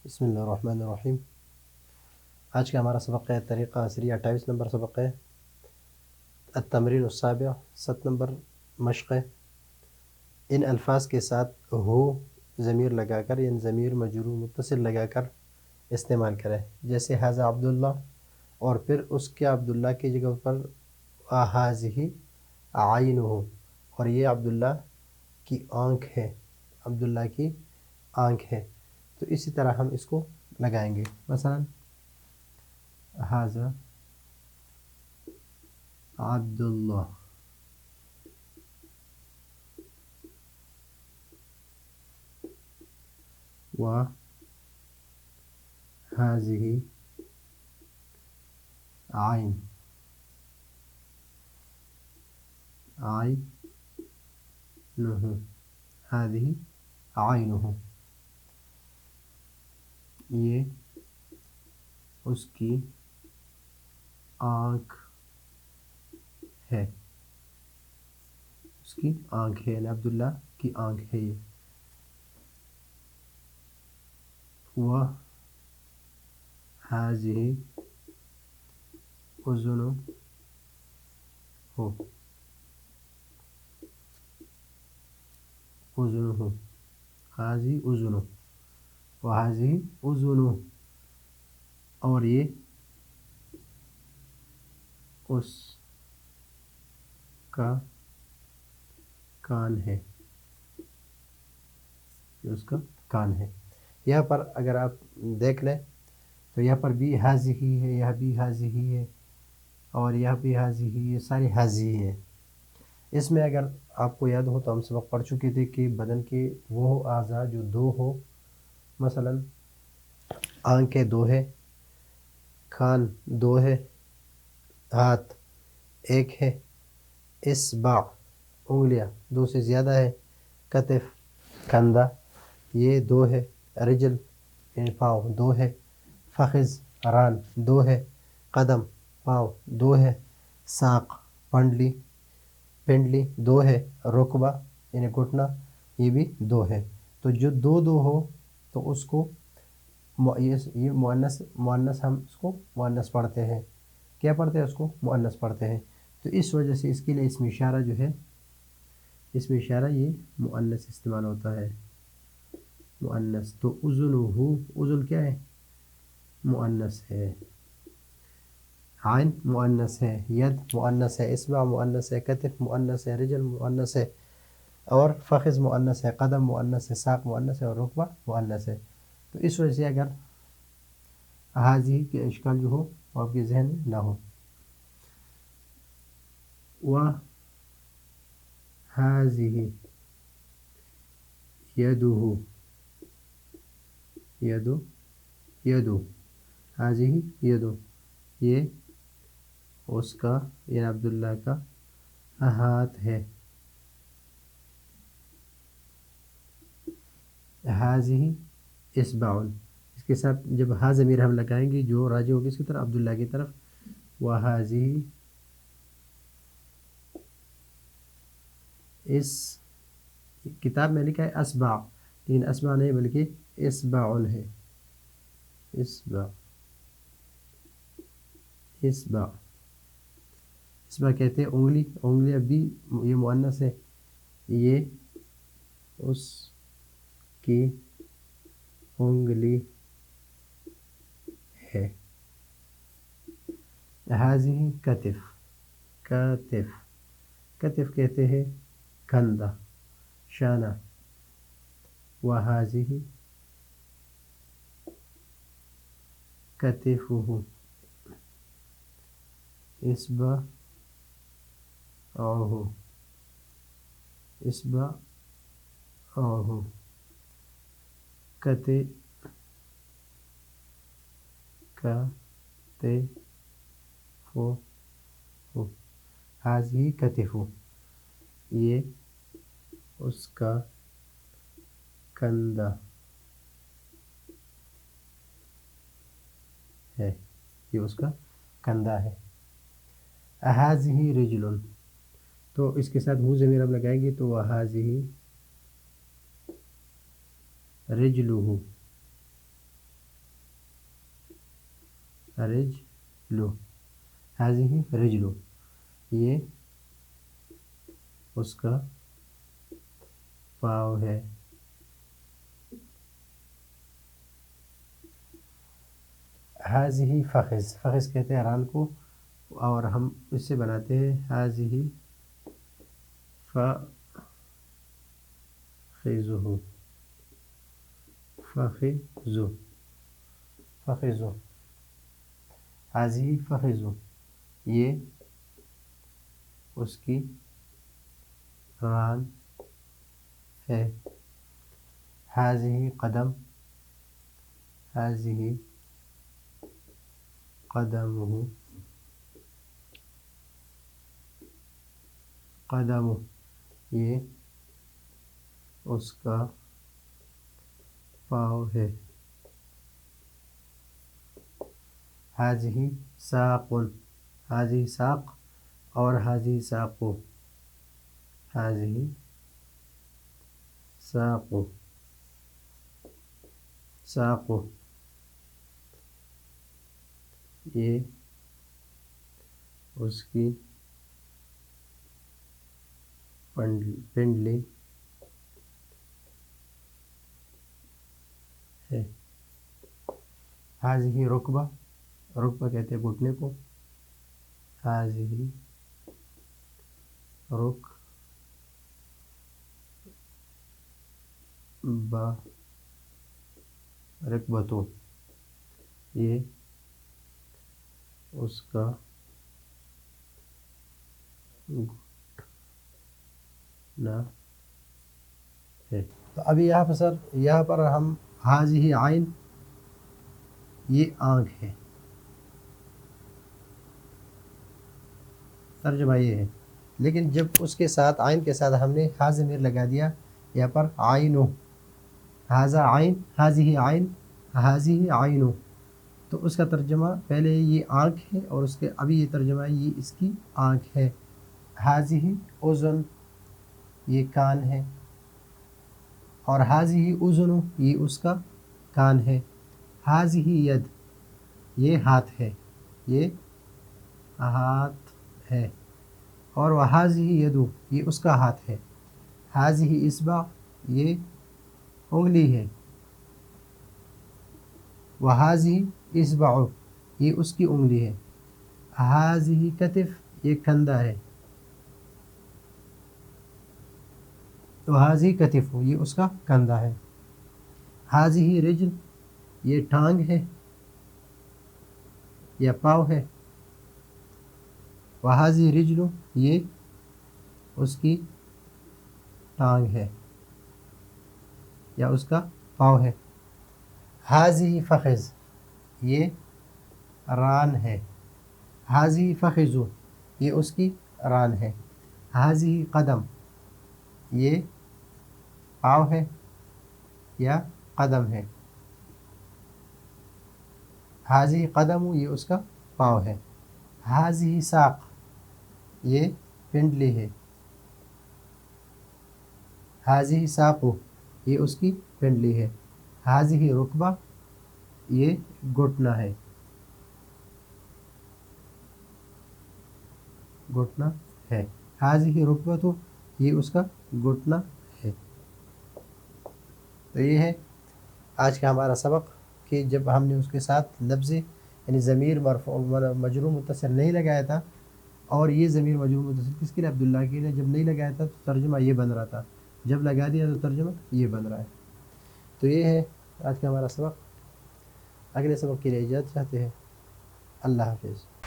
بسم اللہ الرحمن الرحیم۔ آج کا ہمارا سبق ہے طریقہ عصری 28 نمبر سبق ہے۔ التمرین السابع 7 نمبر مشق ہے۔ ان الفاظ کے ساتھ ہو ضمیر لگا کر یعنی ضمیر مجرور متصل لگا کر استعمال کریں، جیسے ھذا عبداللہ، اور پھر اس کے عبداللہ کی جگہ پر ھذہ عینہ، اور یہ عبداللہ کی آنکھ ہے، عبداللہ کی آنکھ ہے۔ تو اسی طرح ہم اس کو لگائیں گے، مثلا ھذا عبداللہ، و ھذہ عین، عینہ، ھذہ عینہ، یہ اس کی آنکھ ہے، اس کی آنکھ ہے، یعنی عبداللہ کی آنکھ ہے یہ۔ و ھذہ اذنہ، اذنہ، ھذہ اذنہ، و ھذہ اذنہ، اور یہ اس کا کان ہے، یہ اس کا کان ہے۔ یہاں پر اگر آپ دیکھ لیں تو یہاں پر بھی ھذہ ہے، یہاں بھی ھذہ ہے، اور یہاں بھی ھذہ، یہ ساری ھذہ ہیں۔ اس میں اگر آپ کو یاد ہو تو ہم سبق پڑھ چکے تھے کہ بدن کے وہ اعضاء جو دو ہو، مثلا آنکھیں دو ہے، کان دو ہے، ہاتھ ایک ہے، اصبع انگلیاں دو سے زیادہ ہے، کتف کندھا یہ دو ہے، رجل یعنی پاؤں دو ہے، فخذ ران دو ہے، قدم پاؤں دو ہے، ساق پنڈلی دو ہے، رکبہ یعنی گھٹنا یہ بھی دو ہے۔ تو جو دو دو ہو تو اس کو یہ مؤنث ہم اس کو مؤنث پڑھتے ہیں۔ کیا پڑھتے ہیں؟ اس کو مؤنث پڑھتے ہیں۔ تو اس وجہ سے اس کے لیے اسم اشارہ جو ہے، اسم اشارہ یہ مؤنث استعمال ہوتا ہے، مؤنث۔ تو اذنہ، اذن کیا ہے؟ مؤنث ہے، عین مؤنث ہے، ید مؤنث ہے، اصبع مؤنث ہے، کتف مؤنث ہے، رجل مؤنث ہے، اور فخذ مؤنث ہے، قدم مؤنث ہے، ساق مؤنث ہے، اور رکبہ مؤنث ہے۔ تو اس وجہ سے اگر ھذہ کے اشکال جو ہو وہ آپ کے ذہن میں نہ ہو۔ و ھذہ یدہ، یدہ، ھذہ یدہ، یہ اس کا یعنی عبداللہ کا ہاتھ ہے۔ ھذہ اصبع، اس کے ساتھ جب ہا ضمیر ہم لگائیں گے جو راجع ہوگی اس کی طرف عبداللہ کی طرف، وھذہ، اس کتاب میں لکھا ہے اصبع، لیکن اصبع نہیں بلکہ اصبع ہے، اصبع، اصبع، اصبع کہتے ہیں انگلی، انگلی اب بھی یہ مؤنث ہے، یہ اس کی انگلی ہے۔ ھذہ کتف، کتف، کتف کہتے ہیں کندھا، شانہ، وھذہ کتفہ، اصبعہ، اصبعہ، ھذہ کتفہ، یہ اس کا کندھا ہے، یہ اس کا کندھا ہے۔ ھذہ رجل، تو اس کے ساتھ ہو ضمیر ہم لگائیں گے تو وھذہ رجلہ، رجلو، هذه رجلو، یہ اس کا پاؤں ہے. هذه فخذ، فخذ کہتے ہیں ران کو، اور ہم اس سے بناتے ہیں هذه فخذه، فخذو، فخذو، هذه فخذو، یہ اس کی ران ہے. هذه قدم، هذه قدمه، قدمه، یہ اس کا پاؤں ہے. هذه ساق، هذه ساق اور هذه ساق، هذه ساق، ساق، یہ اس کی پنڈلی ہے. هذه رکبہ، رکبہ کہتے ہیں گھٹنے کو. هذه رکبہ، رکبتو، یہ اس کا گھٹنا ہے. تو ابھی یہاں پر سر، یہاں پر ہم هذه عین، یہ آنکھ ہے، ترجمہ یہ ہے. لیکن جب اس کے ساتھ عین کے ساتھ ہم نے ہا ضمیر لگا دیا یہاں پر عینو، ہاذا عین، هذه عین، هذه عینو، تو اس کا ترجمہ پہلے یہ آنکھ ہے اور اس کے ابھی یہ ترجمہ ہے یہ اس کی آنکھ ہے. هذه اذن، یہ کان ہے، اور هذه اذن، یہ اس کا کان ہے. هذه ید، یہ ہاتھ ہے، یہ ہاتھ ہے، اور وهذه ید، یہ اس کا ہاتھ ہے. هذه اصبع، یہ انگلی ہے. وهذه اصبع، یہ اس کی انگلی ہے. هذه کتف، یہ کندھا ہے. تو هذه کتف، یہ اس کا کندھا ہے. هذه رجل، یہ ٹانگ ہے یا پاؤں ہے. وهذه رجل، یہ اس کی ٹانگ ہے یا اس کا پاؤں ہے. هذه فخذ، یہ ران ہے. هذه فخذو، یہ اس کی ران ہے. هذه قدم، یہ پاؤں ہے یا قدم ہے. هذه قدم، یہ اس کا پاؤں ہے. هذه ساق، یہ پنڈلی ہے. هذه ساق، یہ اس کی پنڈلی ہے. هذه رکبہ، یہ گھٹنا ہے، گھٹنا ہے. هذه رکبتو، یہ اس کا گھٹنا ہے. تو یہ ہے آج کا ہمارا سبق کہ جب ہم نے اس کے ساتھ لفظ یعنی ضمیر مرفوع مجرور متصل نہیں لگایا تھا، اور یہ ضمیر مجرور متصل کس کے لیے؟ عبداللہ کے لیے. جب نہیں لگایا تھا تو ترجمہ یہ بن رہا تھا، جب لگا دیا تو ترجمہ یہ بن رہا ہے. تو یہ ہے آج کا ہمارا سبق. اگلے سبق کے لیے اجازت چاہتے ہیں. اللہ حافظ.